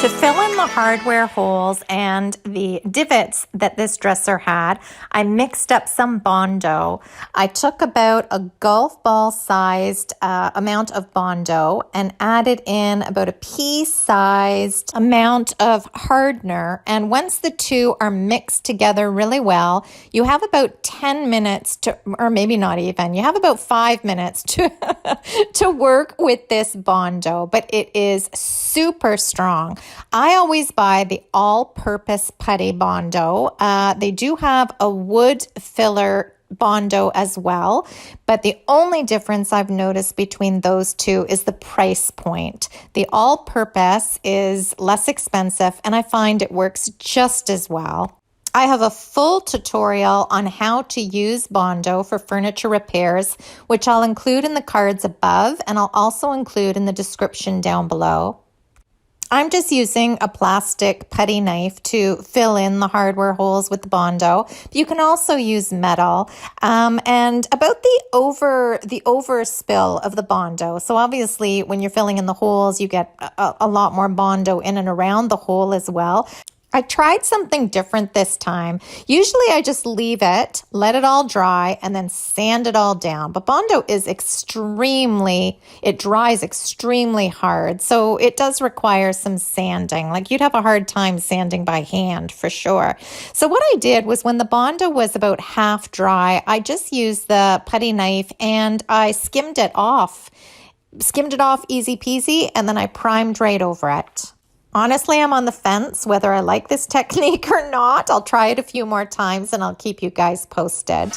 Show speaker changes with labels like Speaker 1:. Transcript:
Speaker 1: To fill in the hardware holes and the divots that this dresser had, I mixed up some Bondo. I took about a golf ball sized amount of Bondo and added in about a pea-sized amount of hardener. And once the two are mixed together really well, you have about 10 minutes to, or maybe not even, you have about 5 minutes to, to work with this Bondo, but it is super strong. I always buy the all-purpose putty Bondo. They do have a wood filler Bondo as well, but the only difference I've noticed between those two is the price point. The all-purpose is less expensive, and I find it works just as well. I have a full tutorial on how to use Bondo for furniture repairs, which I'll include in the cards above, and I'll also include in the description down below. I'm just using a plastic putty knife to fill in the hardware holes with the Bondo. You can also use metal. And about the overspill of the Bondo. So obviously when you're filling in the holes, you get a lot more Bondo in and around the hole as well. I tried something different this time. Usually I just leave it, let it all dry, and then sand it all down. But Bondo is it dries extremely hard. So it does require some sanding. Like you'd have a hard time sanding by hand for sure. So what I did was when the Bondo was about half dry, I just used the putty knife and I skimmed it off. Skimmed it off easy peasy, and then I primed right over it. Honestly, I'm on the fence whether I like this technique or not. I'll try it a few more times and I'll keep you guys posted.